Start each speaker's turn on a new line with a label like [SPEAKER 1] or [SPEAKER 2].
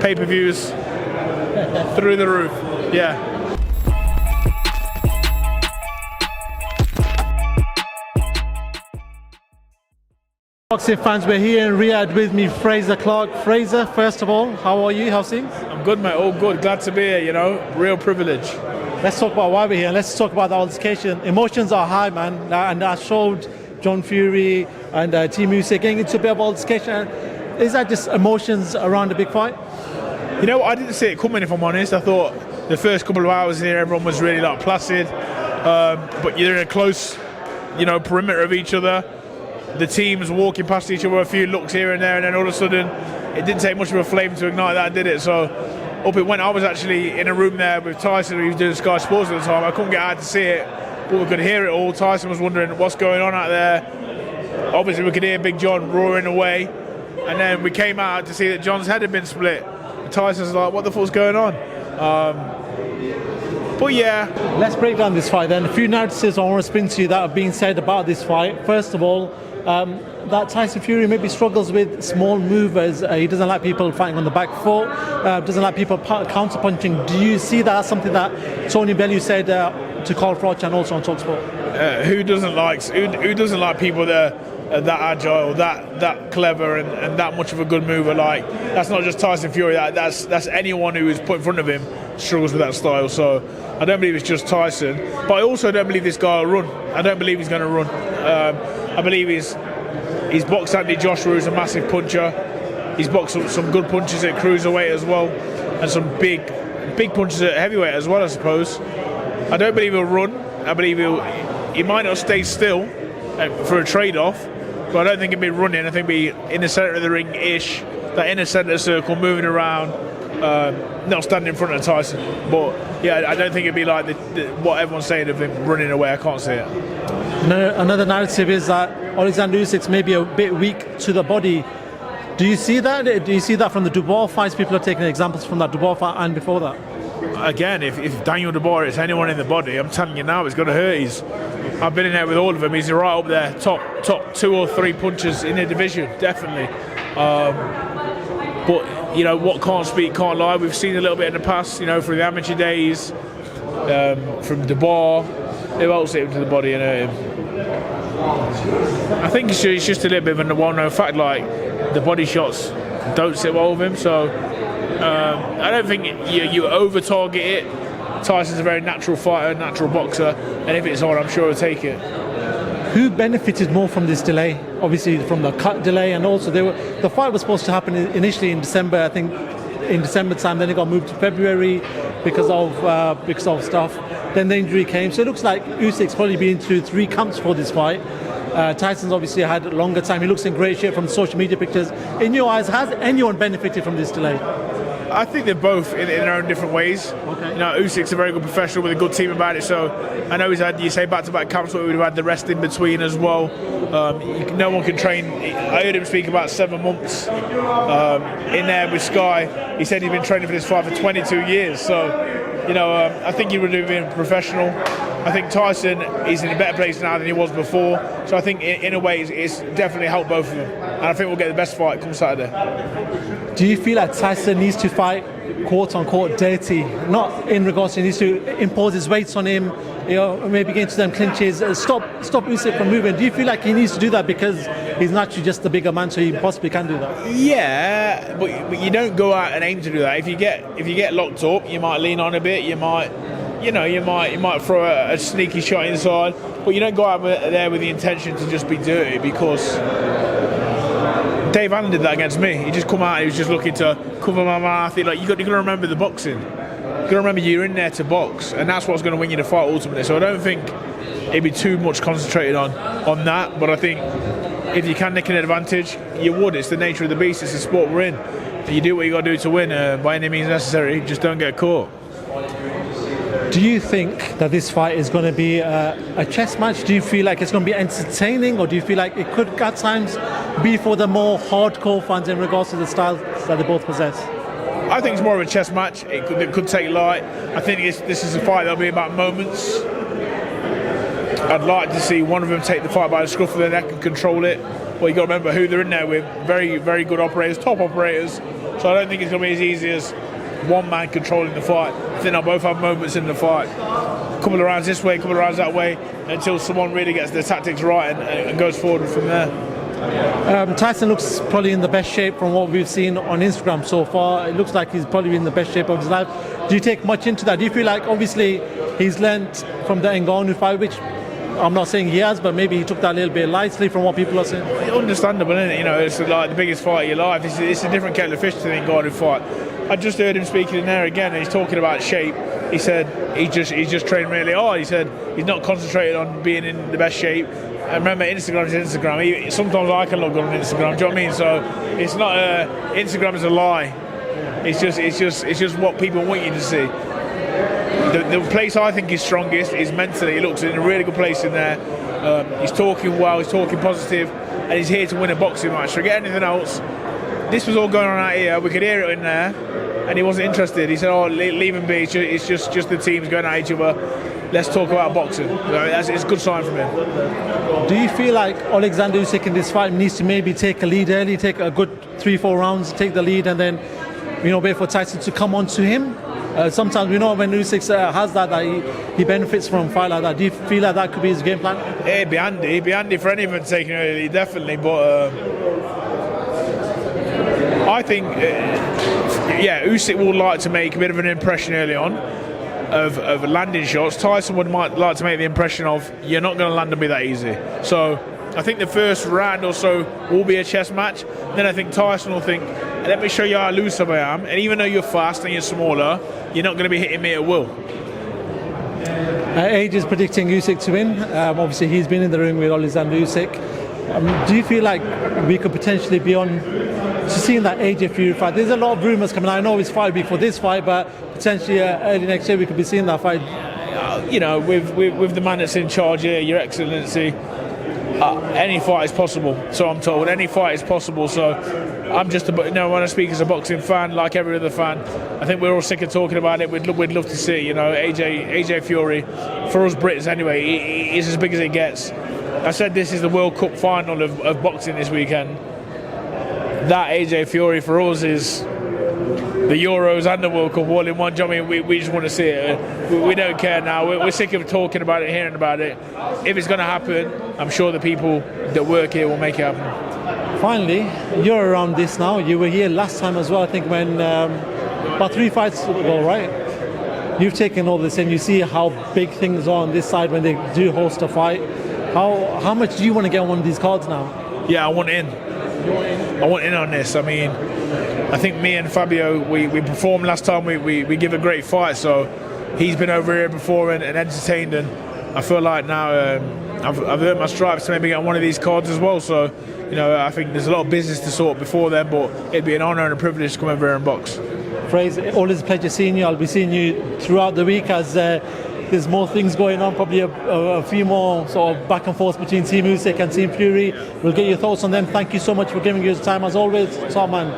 [SPEAKER 1] Pay-per-views through the roof. Yeah.
[SPEAKER 2] Boxing fans, we're here in Riyadh with me, Frazer Clarke. Frazer, first of all, how are you? How's things?
[SPEAKER 1] I'm good, mate. All good. Glad to be here, you know. Real privilege.
[SPEAKER 2] Let's talk about why we're here. Let's talk about the altercation. Emotions are high, man. And I showed John Fury and Team Usyk getting into a bit of altercation. Is that just emotions around a big fight?
[SPEAKER 1] You know, I didn't see it coming, if I'm honest. I thought the first couple of hours here, everyone was really like placid. But you're in a close, perimeter of each other. The teams walking past each other, a few looks here and there, and then all of a sudden, it didn't take much of a flame to ignite that, did it? So up it went. I was actually in a room there with Tyson, who was doing Sky Sports at the time. I couldn't get out to see it, but we could hear it all. Tyson was wondering what's going on out there. Obviously, we could hear Big John roaring away, and then we came out to see that John's head had been split. And Tyson's like, "What the fuck's going on?" But yeah,
[SPEAKER 2] let's break down this fight then. A few narratives I want to spin to you that have been said about this fight. First of all, that Tyson Fury maybe struggles with small movers. He doesn't like people fighting on the back foot, doesn't like people counter-punching. Do you see that as something that Tony Bellew said to Carl Froch and also on TalkSport?
[SPEAKER 1] Who doesn't like people that are that agile, that clever, and that much of a good mover? Like, that's not just Tyson Fury. That's anyone who is put in front of him struggles with that style. So I don't believe it's just Tyson, but I also don't believe this guy will run. I don't believe he's going to run. I believe he's boxed Andy Joshua, who's a massive puncher. He's boxed some good punches at cruiserweight as well, and some big punches at heavyweight as well, I suppose. I don't believe he'll run. I believe he might not stay still for a trade-off, but I don't think he'll be running. I think he'll be in the centre of the ring-ish, that inner centre circle, moving around, not standing in front of Tyson. But yeah, I don't think it'd be like what everyone's saying of him running away. I can't see it.
[SPEAKER 2] Another narrative is that Oleksandr Usyk's maybe a bit weak to the body. Do you see that? Do you see that from the Dubois fights? People are taking examples from that Dubois fight and before that.
[SPEAKER 1] Again, if Daniel Dubois hits anyone in the body, I'm telling you now, it's going to hurt. I've been in there with all of them. He's right up there, top 2 or 3 punchers in the division, definitely. But what can't speak, can't lie. We've seen a little bit in the past, through the amateur days, from Dubois. Who else hit him to the body and hurt him? I think it's just a little bit of a well-known fact, like the body shots don't sit well with him. So I don't think you over-target it. Tyson's a very natural fighter, natural boxer, and if it's on, I'm sure he'll take it.
[SPEAKER 2] Who benefited more from this delay? Obviously from the cut delay, and also the fight was supposed to happen initially in December, I think in December time, then it got moved to February because of stuff. Then the injury came, so it looks like Usyk's probably been through 3 camps for this fight. Tyson's obviously had a longer time. He looks in great shape from the social media pictures. In your eyes, has anyone benefited from this delay?
[SPEAKER 1] I think they're both in their own different ways.
[SPEAKER 2] Okay.
[SPEAKER 1] Usyk's a very good professional with a good team about it. So I know he's had, you say, back-to-back camps, but we would have had the rest in between as well. No one can train. I heard him speak about 7 months in there with Sky. He said he'd been training for this fight for 22 years. So, I think he would have been professional. I think Tyson is in a better place now than he was before. So I think in a way it's definitely helped both of them. And I think we'll get the best fight come Saturday.
[SPEAKER 2] Do you feel like Tyson needs to fight quote-unquote dirty? Not in regards to he needs to impose his weights on him, maybe get into them clinches, stop Usyk from moving. Do you feel like he needs to do that because he's naturally just the bigger man, so he possibly can do that?
[SPEAKER 1] Yeah, but you don't go out and aim to do that. If you get locked up, you might lean on a bit. You might throw a sneaky shot inside, but you don't go out there with the intention to just be dirty, because Dave Allen did that against me. He just come out, he was just looking to cover my mouth. You got to remember the boxing. You got to remember you're in there to box, and that's what's going to win you the fight ultimately. So I don't think it'd be too much concentrated on that, but I think if you can nick an advantage, you would. It's the nature of the beast. It's the sport we're in. And you do what you got to do to win by any means necessary. Just don't get caught.
[SPEAKER 2] Do you think that this fight is going to be a chess match? Do you feel like it's going to be entertaining, or do you feel like it could at times be for the more hardcore fans in regards to the styles that they both possess?
[SPEAKER 1] I think it's more of a chess match. It could take light. I think this is a fight that'll be about moments. I'd like to see one of them take the fight by the scruff of the neck and control it. Well, you got to remember who they're in there with. Very, very good operators, top operators. So I don't think it's going to be as easy as one man controlling the fight. I think they'll both have moments in the fight. A couple of rounds this way, a couple of rounds that way, until someone really gets their tactics right and goes forward from there.
[SPEAKER 2] Tyson looks probably in the best shape from what we've seen on Instagram so far. It looks like he's probably in the best shape of his life. Do you take much into that? Do you feel like obviously he's learnt from the Ngannou fight, which I'm not saying he has, but maybe he took that a little bit lightly from what people are saying?
[SPEAKER 1] Understandable, isn't it? You know, it's like the biggest fight of your life. It's a different kettle of fish to the Ngannou fight. I just heard him speaking in there again, and he's talking about shape. He said he's just trained really hard. He said he's not concentrated on being in the best shape. And remember, Instagram is Instagram. Sometimes I can look good on Instagram. Do you know what I mean? So it's not Instagram is a lie. It's just what people want you to see. The place I think he's strongest is mentally. He looks in a really good place in there. He's talking well. He's talking positive, and he's here to win a boxing match. Forget anything else. This was all going on out here. We could hear it in there, and he wasn't interested. He said, "Oh, leave him be. It's just the teams going at each other. Let's talk about boxing." It's a good sign from him.
[SPEAKER 2] Do you feel like Oleksandr Usyk in this fight needs to maybe take a lead early, take a good 3-4 rounds, take the lead, and then wait for Tyson to come on to him? Sometimes we know when Usyk has that he benefits from a fight like that. Do you feel like that could be his game plan?
[SPEAKER 1] It'd be handy for anyone taking early, definitely. But I think, Usyk will like to make a bit of an impression early on of landing shots. Tyson might like to make the impression of you're not going to land on me that easy. So I think the first round or so will be a chess match. Then I think Tyson will think, let me show you how elusive I am. And even though you're fast and you're smaller, you're not going to be hitting me at will.
[SPEAKER 2] Age is predicting Usyk to win. Obviously, he's been in the ring with Oleksandr Usyk. Do you feel like we could potentially be on to seeing that AJ Fury fight? There's a lot of rumours coming out. I know it's fight week for this fight, but potentially early next year we could be seeing that fight.
[SPEAKER 1] With the man that's in charge here, Your Excellency, any fight is possible. So I'm told, any fight is possible. So I'm just when I speak as a boxing fan, like every other fan, I think we're all sick of talking about it. We'd love to see, AJ Fury. For us Brits, anyway, he's as big as it gets. I said this is the World Cup final of boxing this weekend. That AJ Fury for us is the Euros and the World Cup all in one. I mean, we just want to see it. We don't care now. We're sick of talking about it, hearing about it. If it's going to happen, I'm sure the people that work here will make it happen.
[SPEAKER 2] Finally, you're around this now. You were here last time as well, I think, when about 3 fights ago, right? You've taken all this and you see how big things are on this side when they do host a fight. How much do you want to get on one of these cards now?
[SPEAKER 1] Yeah, I want in. I want in on this. I mean, I think me and Fabio, we performed last time. We give a great fight. So he's been over here before and entertained, and I feel like now I've earned my stripes to maybe get on one of these cards as well. So I think there's a lot of business to sort before then, but it'd be an honour and a privilege to come over here and box.
[SPEAKER 2] Frazer, always a pleasure seeing you. I'll be seeing you throughout the week as there's more things going on, probably a few more sort of back and forth between Team Usyk and Team Fury. We'll get your thoughts on them. Thank you so much for giving us time as always. Top man.